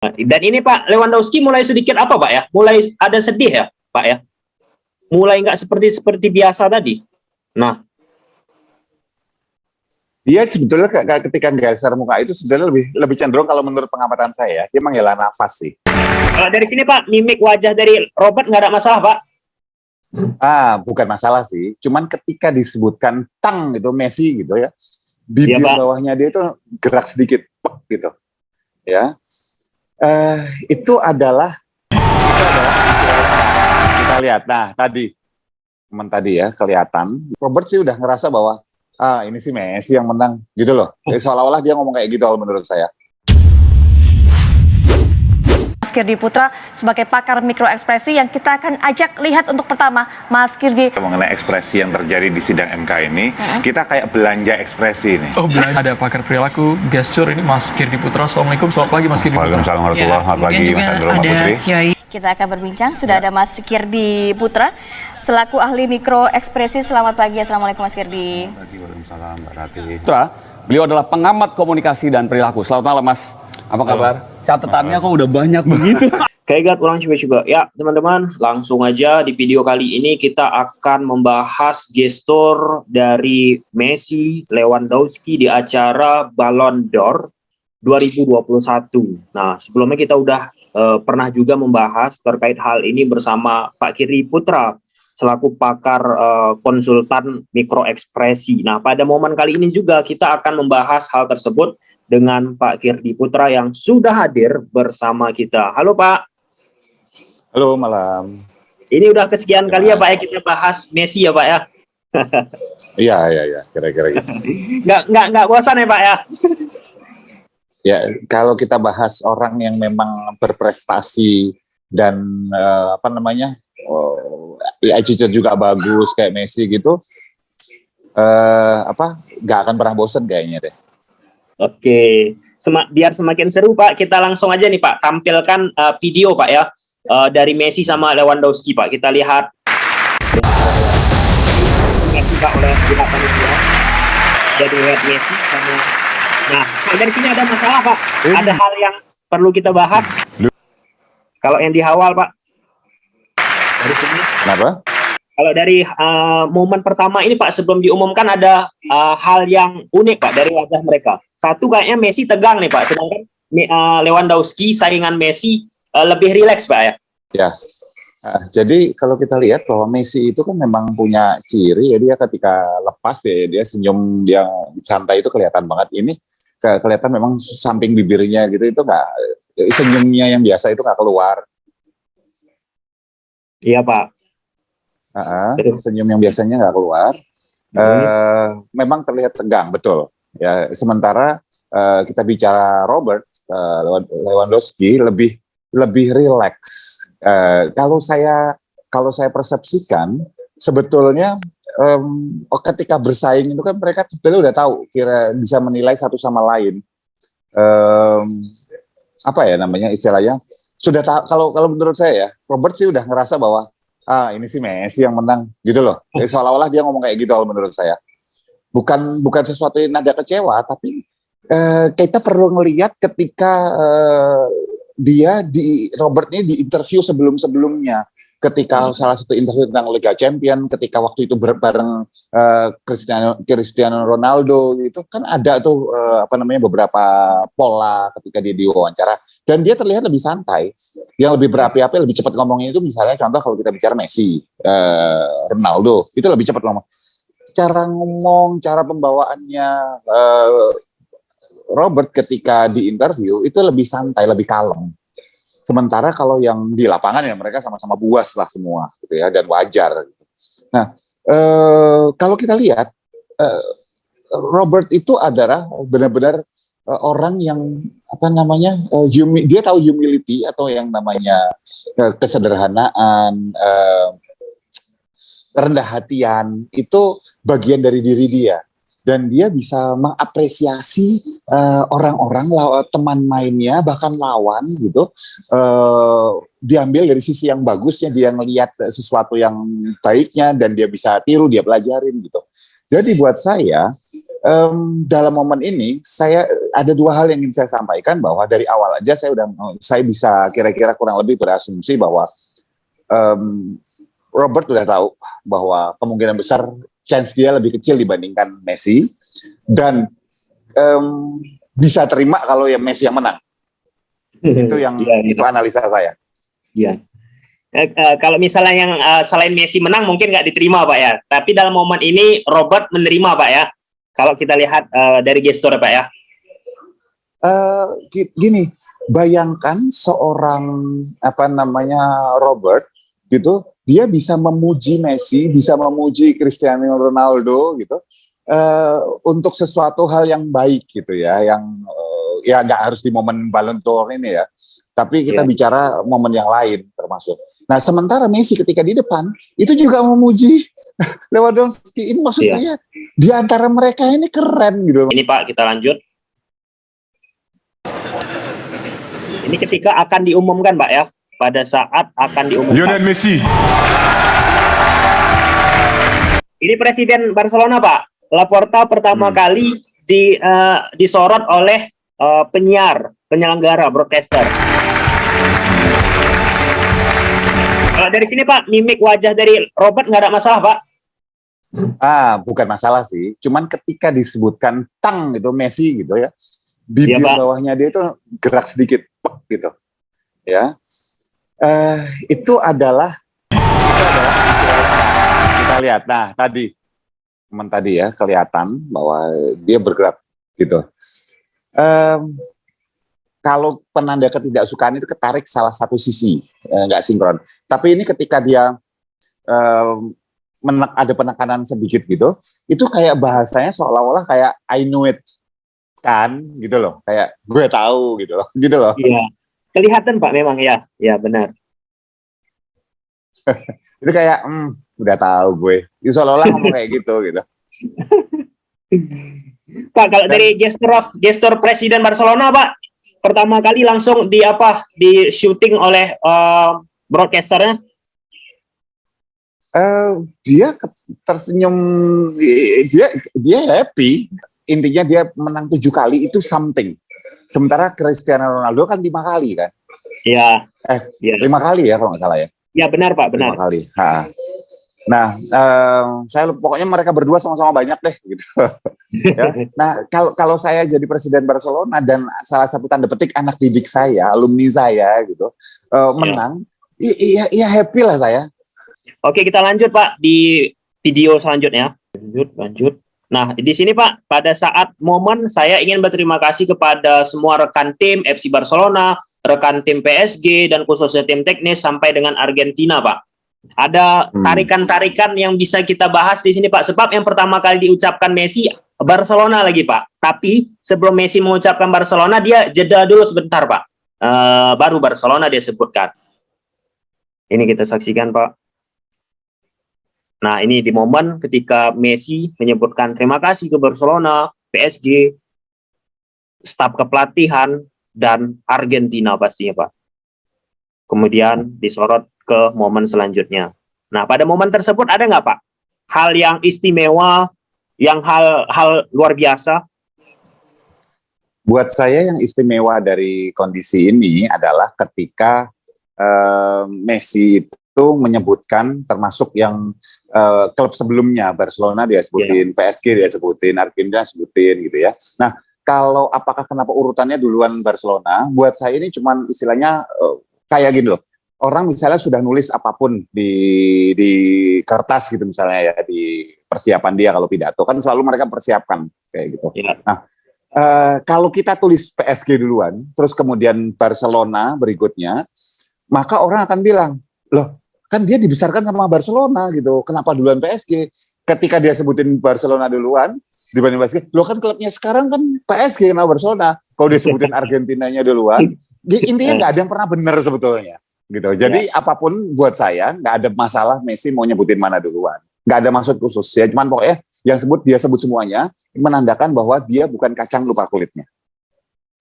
Dan ini Pak Lewandowski mulai sedikit apa Pak ya? Mulai ada sedih ya Pak ya? Mulai nggak seperti biasa tadi. Nah, dia sebetulnya ketika geser muka itu sebenarnya lebih cenderung kalau menurut pengamatan saya dia menghela nafas sih. kalau dari sini Pak, mimik wajah dari Robert nggak ada masalah Pak? Bukan masalah sih. Cuman ketika disebutkan tang gitu Messi gitu ya, bibir bawahnya dia itu gerak sedikit gitu. Ya, itu adalah kita lihat. Nah tadi teman tadi ya kelihatan Robert sih udah ngerasa bahwa ini sih Messi yang menang gitu loh. Jadi seolah-olah dia ngomong kayak gitu menurut saya. Mas Kirdi Putra sebagai pakar mikroekspresi yang kita akan ajak lihat untuk pertama Mas Kirdi. Mengenai ekspresi yang terjadi di sidang MK ini, kita kayak belanja ekspresi ini. Oh belanja. Ada pakar perilaku, gesture ini Mas Kirdi Putra. Assalamualaikum, selamat pagi Mas Kirdi Putra. Waalaikumsalam warahmatullahi wabarakatuh. Selamat pagi Mas Andro, Mbak Putri. Kita akan berbincang, sudah ada Mas Kirdi Putra selaku ahli mikroekspresi. Selamat pagi, Assalamualaikum Mas Kirdi. Selamat pagi, waalaikumsalam Mbak Rati. Beliau adalah pengamat komunikasi dan perilaku. Selamat malam Mas, apa kabar? Catatannya kok udah banyak begitu. Kayak orang coba-coba. Ya teman-teman, langsung aja di video kali ini kita akan membahas gestur dari Messi Lewandowski di acara Ballon d'Or 2021. Nah, sebelumnya kita udah pernah juga membahas terkait hal ini bersama Pak Kirdi Putra selaku pakar konsultan mikroekspresi. Nah, pada momen kali ini juga kita akan membahas hal tersebut dengan Pak Kirdi Putra yang sudah hadir bersama kita. Halo Pak. Halo, malam. Ini udah kesekian kali ya Pak ya kita bahas Messi ya Pak ya. Iya, kira-kira gitu. Nggak bosan ya Pak ya. Ya, kalau kita bahas orang yang memang berprestasi dan attitude juga bagus kayak Messi gitu, nggak akan pernah bosan kayaknya deh. Oke, biar semakin seru Pak, kita langsung aja nih Pak tampilkan video Pak ya dari Messi sama Lewandowski Pak. Kita lihat Pak oleh pihak panitia dari Messi sama. Nah, dari sini ada masalah Pak. Ada hal yang perlu kita bahas. Kalau yang di awal Pak. Dari sini. Kenapa? Kalau dari momen pertama ini Pak, sebelum diumumkan ada hal yang unik Pak dari wajah mereka. Satu kayaknya Messi tegang nih Pak, sedangkan Lewandowski saingan Messi lebih rileks Pak ya. Ya, jadi kalau kita lihat bahwa Messi itu kan memang punya ciri ya, dia ketika lepas dia senyum, dia santai itu kelihatan banget. Ini kelihatan memang samping bibirnya gitu itu nggak, senyumnya yang biasa itu nggak keluar. Iya Pak. Senyum yang biasanya nggak keluar, memang terlihat tegang, betul. Ya, sementara kita bicara Robert Lewandowski lebih rileks. Kalau saya persepsikan sebetulnya ketika bersaing itu kan mereka sebetulnya udah tahu kira bisa menilai satu sama lain. Apa ya namanya istilahnya? Sudah tahu. Kalau menurut saya ya, Robert sih udah ngerasa bahwa ini sih Messi yang menang gitu loh. Jadi seolah-olah dia ngomong kayak gitu menurut saya. Bukan sesuatu yang nada kecewa, tapi kita perlu ngelihat ketika Robert ini di interview sebelumnya, ketika salah satu interview tentang Liga Champion, ketika waktu itu bareng Cristiano Ronaldo gitu kan ada tuh beberapa pola ketika dia diwawancara dan dia terlihat lebih santai, yang lebih berapi-api, lebih cepat ngomongnya itu misalnya contoh kalau kita bicara Messi, Ronaldo itu lebih cepat ngomong, cara ngomong, cara pembawaannya Robert ketika di interview itu lebih santai, lebih kalem. Sementara kalau yang di lapangan ya mereka sama-sama buas lah semua gitu ya, dan wajar. Nah, kalau kita lihat Robert itu adalah benar-benar orang yang dia tahu humility atau yang namanya kesederhanaan, rendah hatian itu bagian dari diri dia. Dan dia bisa mengapresiasi orang-orang, teman mainnya, bahkan lawan gitu, diambil dari sisi yang bagusnya, dia ngelihat sesuatu yang baiknya, dan dia bisa tiru, dia pelajarin gitu. Jadi buat saya, dalam momen ini saya ada dua hal yang ingin saya sampaikan, bahwa dari awal aja saya bisa kira-kira kurang lebih berasumsi bahwa Robert udah tahu bahwa kemungkinan besar chance dia lebih kecil dibandingkan Messi, dan bisa terima kalau ya Messi yang menang. Itu yang itu analisa saya. Iya. Kalau misalnya yang selain Messi menang mungkin nggak diterima Pak ya. Tapi dalam momen ini Robert menerima Pak ya. Kalau kita lihat dari gestur Pak ya. Gini, bayangkan seorang Robert gitu, dia bisa memuji Messi, bisa memuji Cristiano Ronaldo gitu, untuk sesuatu hal yang baik gitu ya, yang ya nggak harus di momen Ballon d'Or ini ya, tapi kita bicara momen yang lain termasuk. Nah, sementara Messi ketika di depan itu juga memuji Lewandowski. Ini maksud saya di antara mereka ini keren gitu. Ini Pak, kita lanjut. Ini ketika akan diumumkan Pak ya, pada saat akan diumumkan. Lionel Messi. Ini Presiden Barcelona Pak. Laporta pertama kali disorot oleh penyelenggara, broadcaster. Kalau dari sini Pak, mimik wajah dari Robert nggak ada masalah Pak? Bukan masalah sih. Cuman ketika disebutkan tang gitu Messi gitu ya, bibir bawahnya dia itu gerak sedikit, gitu. Ya, itu adalah kita lihat. Nah, tadi ya kelihatan bahwa dia bergerak gitu. Kalau penanda ketidaksukaan itu ketarik salah satu sisi, nggak sinkron. Tapi ini ketika dia ada penekanan sedikit gitu, itu kayak bahasanya seolah-olah kayak I know it kan, gitu loh, kayak gue tahu gitu loh. Iya, kelihatan Pak memang ya benar. Itu kayak udah tahu gue, itu seolah-olah ngomong kayak gitu. Pak, kalau dari gestur Presiden Barcelona Pak, pertama kali langsung di syuting oleh broadcasternya. Dia tersenyum, dia happy. Intinya dia menang 7 kali itu something. Sementara Cristiano Ronaldo kan 5 kali kan. Iya. 5 kali ya kalau nggak salah ya. Ya benar Pak, benar. 5 kali. Nah, saya pokoknya mereka berdua sama-sama banyak deh gitu. Ya. Nah, kalau saya jadi Presiden Barcelona dan salah satu tanda petik anak didik saya, alumni saya gitu, menang, iya happy lah saya. Oke, kita lanjut Pak di video selanjutnya. Lanjut. Nah, di sini Pak, pada saat momen saya ingin berterima kasih kepada semua rekan tim FC Barcelona, rekan tim PSG, dan khususnya tim teknis sampai dengan Argentina Pak. Ada tarikan-tarikan yang bisa kita bahas di sini Pak, sebab yang pertama kali diucapkan Messi Barcelona lagi Pak. Tapi sebelum Messi mengucapkan Barcelona, dia jeda dulu sebentar Pak. Baru Barcelona dia sebutkan. Ini kita saksikan Pak. Nah, ini di momen ketika Messi menyebutkan terima kasih ke Barcelona, PSG, staf kepelatihan, dan Argentina pastinya Pak. Kemudian disorot ke momen selanjutnya. Nah, pada momen tersebut ada nggak Pak hal yang istimewa, yang hal luar biasa? Buat saya yang istimewa dari kondisi ini adalah ketika Messi itu menyebutkan, termasuk yang klub sebelumnya, Barcelona dia sebutin, PSG dia sebutin, Argentina sebutin gitu ya. Nah, kalau kenapa urutannya duluan Barcelona, buat saya ini cuman istilahnya kayak gini loh. Orang misalnya sudah nulis apapun di kertas gitu misalnya ya, di persiapan dia kalau pidato kan selalu mereka persiapkan kayak gitu. Ya. Nah, kalau kita tulis PSG duluan, terus kemudian Barcelona berikutnya, maka orang akan bilang, loh kan dia dibesarkan sama Barcelona gitu, kenapa duluan PSG? Ketika dia sebutin Barcelona duluan dibanding PSG, loh kan klubnya sekarang kan PSG kenapa Barcelona? Kalau dia sebutin Argentinanya duluan, intinya nggak ada yang pernah benar sebetulnya. Gitu. Jadi apapun buat saya nggak ada masalah Messi mau nyebutin mana duluan, nggak ada maksud khusus ya, cuman pokoknya yang dia sebut semuanya menandakan bahwa dia bukan kacang lupa kulitnya.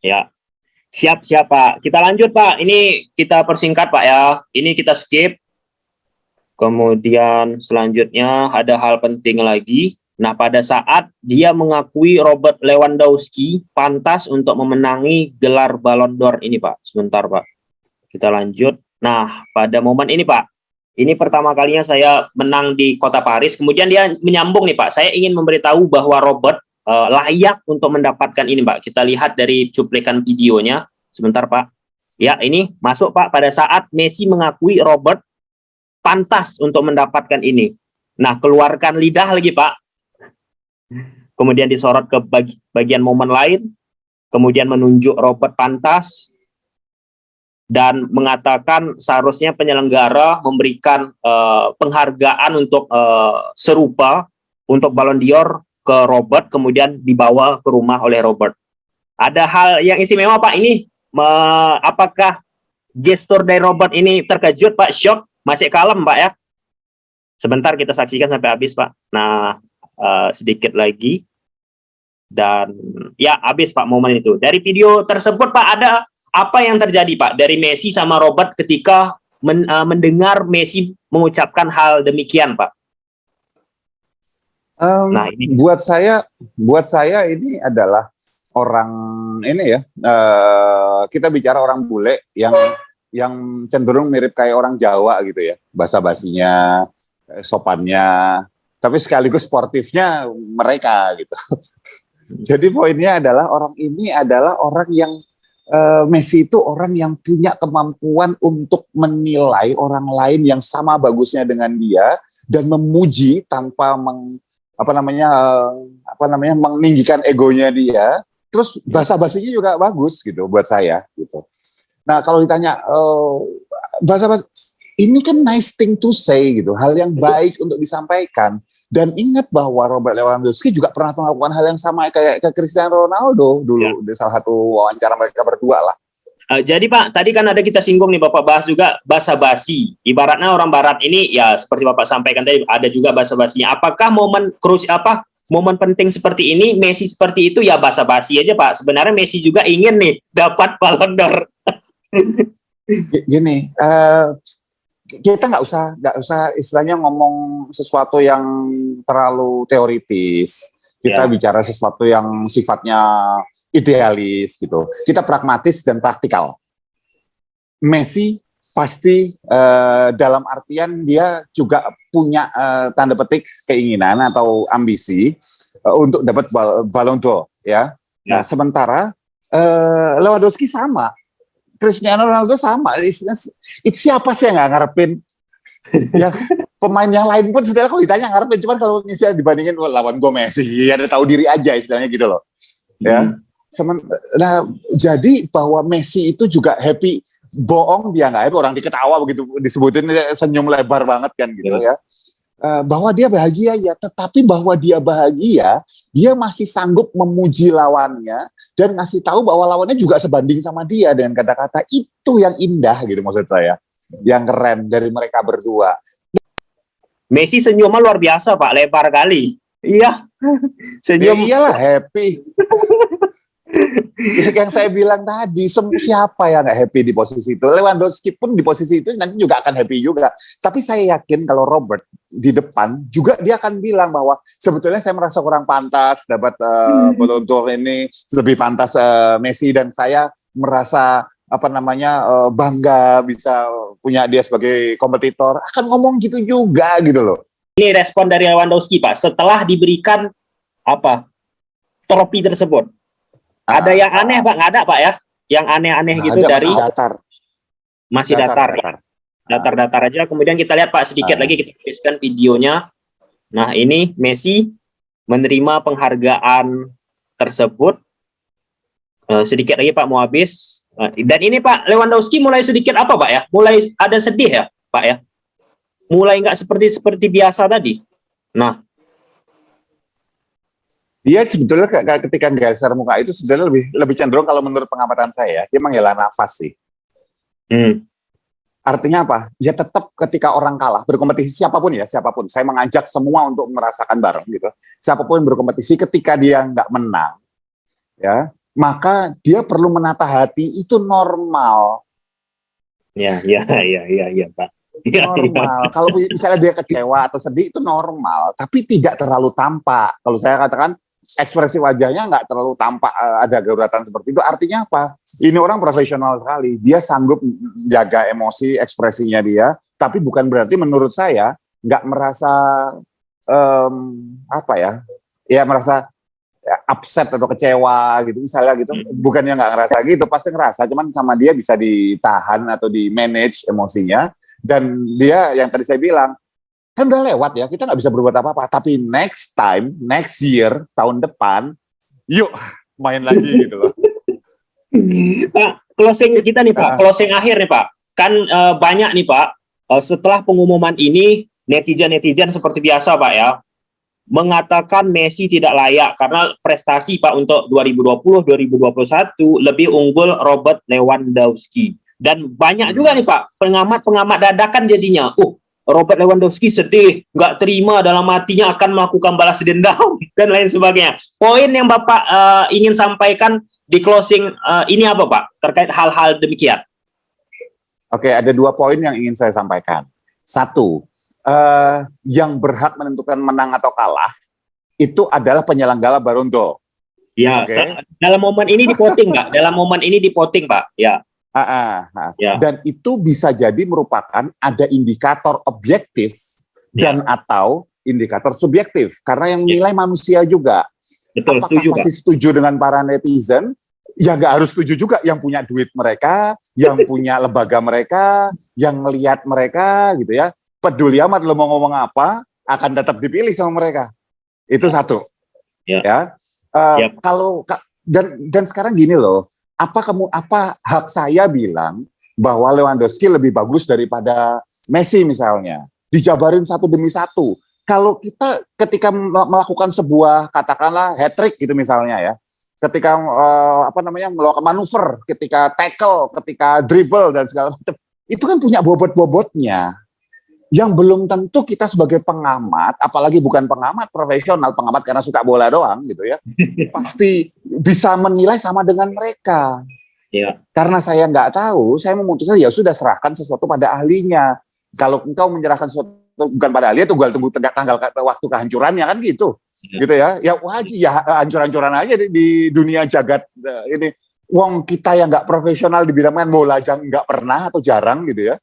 Ya, siap Pak. Kita lanjut Pak. Ini kita persingkat Pak ya. Ini kita skip. Kemudian selanjutnya ada hal penting lagi. Nah, pada saat dia mengakui Robert Lewandowski pantas untuk memenangi gelar Ballon d'Or ini, Pak. Sebentar, Pak. Kita lanjut. Nah, pada momen ini, Pak, ini pertama kalinya saya menang di kota Paris. Kemudian dia menyambung nih, Pak. Saya ingin memberitahu bahwa Robert layak untuk mendapatkan ini, Pak. Kita lihat dari cuplikan videonya. Sebentar, Pak. Ya, ini masuk, Pak, pada saat Messi mengakui Robert pantas untuk mendapatkan ini. Nah, keluarkan lidah lagi, Pak. Kemudian disorot ke bagian momen lain. Kemudian menunjuk Robert pantas. Dan mengatakan seharusnya penyelenggara memberikan penghargaan untuk serupa untuk Ballon d'Or ke Robert, kemudian dibawa ke rumah oleh Robert. Ada hal yang istimewa, Pak, ini. Apakah gestur dari Robert ini terkejut, Pak? Shock? Masih kalem, Pak, ya? Sebentar kita saksikan sampai habis, Pak. Nah, sedikit lagi. Dan ya, habis, Pak, momen itu. Dari video tersebut, Pak, ada apa yang terjadi, Pak, dari Messi sama Robert ketika mendengar Messi mengucapkan hal demikian, Pak? Nah, ini buat saya ini adalah orang ini ya, kita bicara orang bule yang cenderung mirip kayak orang Jawa gitu ya, basa-basinya, sopannya, tapi sekaligus sportifnya mereka gitu. Jadi poinnya adalah orang ini adalah orang yang Messi itu orang yang punya kemampuan untuk menilai orang lain yang sama bagusnya dengan dia dan memuji tanpa meninggikan egonya dia. Terus basa-basinya juga bagus gitu buat saya gitu. Nah, kalau ditanya basa-basi ini kan nice thing to say gitu, hal yang baik untuk disampaikan. Dan ingat bahwa Robert Lewandowski juga pernah melakukan hal yang sama kayak ke Cristiano Ronaldo dulu di salah satu wawancara mereka berdua lah. Jadi, Pak, tadi kan ada kita singgung nih, Bapak bahas juga basa-basi. Ibaratnya orang Barat ini ya seperti Bapak sampaikan tadi ada juga basa-basinya. Apakah momen penting seperti ini Messi seperti itu ya basa-basi aja, Pak? Sebenarnya Messi juga ingin nih dapat Ballon d'Or. Gini, kita nggak usah istilahnya ngomong sesuatu yang terlalu teoritis. Kita bicara sesuatu yang sifatnya idealis gitu. Kita pragmatis dan praktikal. Messi pasti dalam artian dia juga punya tanda petik keinginan atau ambisi untuk dapat Ballon d'Or ya. Nah, sementara Lewandowski sama. Cristiano Ronaldo sama. Siapa sih yang nggak ngarepin? Ya, pemain yang lain pun sebenarnya kalau ditanya ngarepin, cuman kalau misalnya dibandingin lawan gue Messi, ya ada tahu diri aja istilahnya gitu loh. Ya. Nah, jadi bahwa Messi itu juga happy, bohong dia nggak happy, orang diketawa begitu disebutin senyum lebar banget kan gitu ya. Bahwa dia bahagia ya, tetapi bahwa dia bahagia, dia masih sanggup memuji lawannya dan ngasih tahu bahwa lawannya juga sebanding sama dia dengan kata-kata itu yang indah gitu maksud saya, yang keren dari mereka berdua. Messi senyumnya luar biasa, Pak, lebar kali. Iya, senyum. Iyalah happy. Yang saya bilang tadi, siapa yang nggak happy di posisi itu? Lewandowski pun di posisi itu nanti juga akan happy juga. Tapi saya yakin kalau Robert di depan juga dia akan bilang bahwa sebetulnya saya merasa kurang pantas dapat Ballon d'Or ini, lebih pantas Messi, dan saya merasa bangga bisa punya dia sebagai kompetitor. Akan ngomong gitu juga gitu loh. Ini respon dari Lewandowski, Pak, setelah diberikan trofi tersebut. Ada yang aneh, Pak? Nggak ada, Pak, ya? Yang aneh-aneh gitu dari... Masih datar. Datar-datar aja. Kemudian kita lihat, Pak, sedikit lagi kita tuliskan videonya. Nah, ini Messi menerima penghargaan tersebut. Sedikit lagi, Pak, mau habis. Dan ini, Pak, Lewandowski mulai sedikit apa, Pak, ya? Mulai ada sedih ya, Pak, ya? Mulai nggak seperti biasa tadi. Nah, dia sebetulnya ketika geser muka itu sebenarnya lebih cenderung, kalau menurut pengamatan saya, dia menghela nafas sih. Artinya apa? Ya tetap ketika orang kalah berkompetisi, siapapun, saya mengajak semua untuk merasakan bareng gitu. Siapapun berkompetisi, ketika dia nggak menang, ya maka dia perlu menata hati, itu normal. Ya, Pak. Iya, normal. Kalau misalnya dia kecewa atau sedih itu normal, tapi tidak terlalu tampak. Kalau saya katakan ekspresi wajahnya nggak terlalu tampak ada geuratan seperti itu. Artinya apa? Ini orang profesional sekali. Dia sanggup jaga emosi ekspresinya dia, tapi bukan berarti menurut saya nggak merasa apa ya? Ya merasa upset atau kecewa gitu misalnya gitu. Bukannya nggak ngerasa gitu, pasti ngerasa. Cuman sama dia bisa ditahan atau di manage emosinya. Dan dia yang tadi saya bilang, kan udah lewat ya, kita nggak bisa berbuat apa-apa. Tapi next time, next year, tahun depan, yuk main lagi gitu loh. Pak, closing kita nih Pak, closing akhir nih Pak. Kan banyak nih Pak, setelah pengumuman ini, netizen-netizen seperti biasa Pak ya, mengatakan Messi tidak layak karena prestasi Pak untuk 2020-2021 lebih unggul Robert Lewandowski. Dan banyak juga nih Pak, pengamat-pengamat dadakan jadinya. Robert Lewandowski sedih, nggak terima dalam hatinya akan melakukan balas dendam dan lain sebagainya. Poin yang Bapak ingin sampaikan di closing ini apa Pak terkait hal-hal demikian? Oke, ada 2 poin yang ingin saya sampaikan. 1, yang berhak menentukan menang atau kalah itu adalah penyelenggara Ballon d'Or. Ya, dalam momen ini di-voting Pak. Dalam momen ini di-voting Pak. Ya. Ya. Dan itu bisa jadi merupakan ada indikator objektif dan atau indikator subjektif karena yang nilai manusia juga. Betul, apakah setuju, masih Pak. setuju dengan para netizen? Ya nggak harus setuju juga, yang punya duit mereka, yang punya lembaga mereka, yang ngelihat mereka gitu ya. Peduli amat lo mau ngomong apa, akan tetap dipilih sama mereka. Itu satu. Ya. Kalau dan sekarang gini loh. Apa hak saya bilang bahwa Lewandowski lebih bagus daripada Messi misalnya, dijabarin satu demi satu. Kalau kita ketika melakukan sebuah katakanlah hat-trick gitu misalnya ya, ketika melakukan manuver, ketika tackle, ketika dribble dan segala macam, itu kan punya bobot-bobotnya yang belum tentu kita sebagai pengamat, apalagi bukan pengamat profesional, pengamat karena suka bola doang gitu ya, pasti bisa menilai sama dengan mereka. Ya. Karena saya nggak tahu, saya memutuskan ya sudah serahkan sesuatu pada ahlinya. Kalau engkau menyerahkan sesuatu bukan pada ahlinya, tunggal tunggu tanggal waktu kehancurannya kan gitu, gitu ya. Ya wajib ya hancur-hancuran aja di dunia jagat ini. Wong kita yang nggak profesional di bidang main bola nggak pernah atau jarang gitu ya.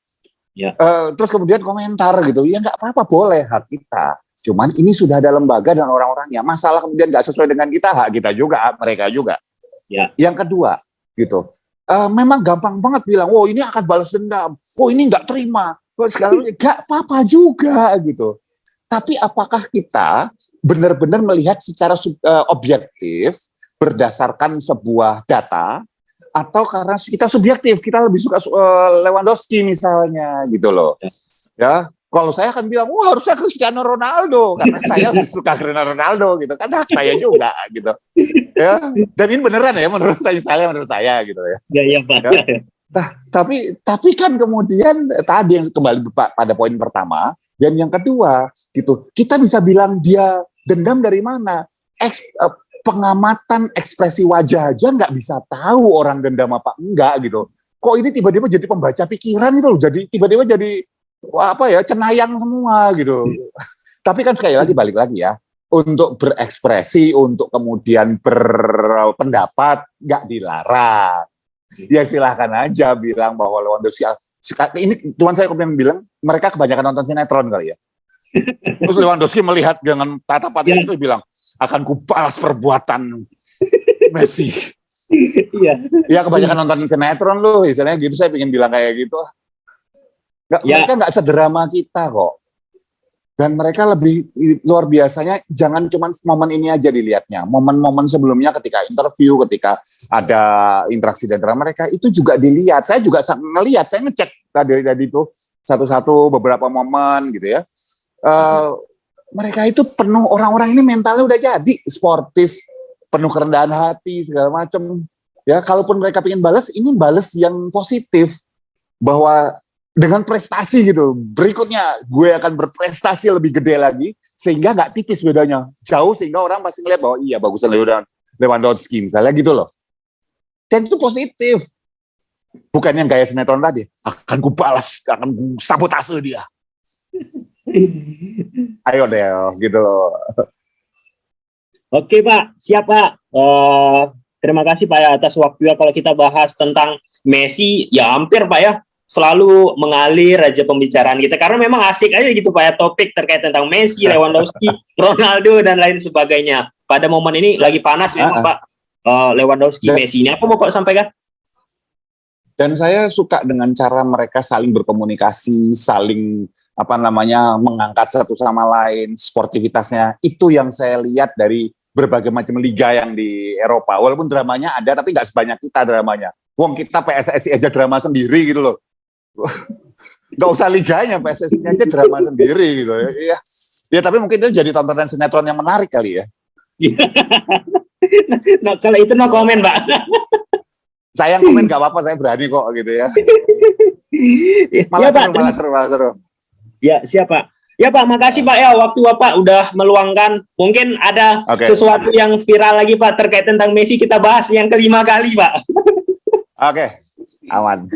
Ya. Terus kemudian komentar gitu, ya nggak apa-apa, boleh, hak kita. Cuman ini sudah ada lembaga dan orang-orangnya. Masalah kemudian nggak sesuai dengan kita, hak kita juga, mereka juga. Ya. Yang kedua, gitu, memang gampang banget bilang, oh ini akan balas dendam, oh ini nggak terima, sekarang nggak apa-apa juga gitu. Tapi apakah kita benar-benar melihat secara objektif berdasarkan sebuah data? Atau karena kita subjektif, kita lebih suka Lewandowski misalnya gitu loh. Ya, kalau saya akan bilang, wah harusnya Cristiano Ronaldo karena saya lebih suka Cristiano Ronaldo gitu kan, hak saya juga gitu. Ya, dan ini beneran ya menurut saya gitu ya. Ya, Pak. Ya. Nah, tapi kan kemudian tadi yang kembali pada poin pertama dan yang kedua gitu, kita bisa bilang dia dendam dari mana? Pengamatan ekspresi wajah aja nggak bisa tahu orang dendam apa enggak gitu. Kok ini tiba-tiba jadi pembaca pikiran itu loh, jadi tiba-tiba jadi cenayang semua gitu. Tapi kan sekali lagi balik lagi ya, untuk berekspresi, untuk kemudian berpendapat nggak dilarang. Ya silahkan aja bilang bahwa Lewandowski ini cuman saya kemudian bilang mereka kebanyakan nonton sinetron kali ya. Terus Lewandowski melihat dengan tatapan itu bilang, akan kubalas perbuatan Messi. Iya. Ya kebanyakan nonton sinetron loh, istilahnya gitu. Saya pengen bilang kayak gitu. Mereka nggak sedrama kita kok. Dan mereka lebih luar biasanya. Jangan cuma momen ini aja dilihatnya. Momen-momen sebelumnya ketika interview, ketika ada interaksi di antara mereka itu juga dilihat. Saya juga ngelihat, saya ngecek tadi itu satu-satu beberapa momen gitu ya. Mereka itu penuh, orang-orang ini mentalnya udah jadi sportif, penuh kerendahan hati segala macam. Ya, kalaupun mereka pengen balas, ini balas yang positif bahwa dengan prestasi gitu. Berikutnya gue akan berprestasi lebih gede lagi sehingga nggak tipis bedanya, jauh sehingga orang pasti ngeliat bahwa iya bagusnya Lewandowski misalnya gitu loh. Dan itu positif. Bukan yang gaya sinetron tadi. Akan ku balas, akan ku sabotase dia. Ayo deh, gitu loh. Oke Pak, siap Pak. Terima kasih Pak ya atas waktunya. Kalau kita bahas tentang Messi, ya hampir Pak ya selalu mengalir aja pembicaraan kita karena memang asik aja gitu Pak ya topik terkait tentang Messi, Lewandowski, Ronaldo dan lain sebagainya. Pada momen ini lagi panas memang Pak. Lewandowski, Messi ini apa mau kok sampaikan? Dan saya suka dengan cara mereka saling berkomunikasi, saling mengangkat satu sama lain, sportivitasnya. Itu yang saya lihat dari berbagai macam liga yang di Eropa. Walaupun dramanya ada, tapi nggak sebanyak kita dramanya. Wong kita PSSI aja drama sendiri gitu loh. Nggak usah liganya, PSSI aja drama sendiri gitu. Ya tapi mungkin itu jadi tontonan sinetron yang menarik kali ya. Nah, kalau itu no comment Pak. Saya komen nggak apa-apa, saya berani kok gitu ya. Malah seru. Ya, siap Pak. Ya Pak, makasih Pak ya waktu Bapak udah meluangkan. Mungkin ada sesuatu yang viral lagi Pak terkait tentang Messi, kita bahas yang kelima kali Pak. Oke, aman.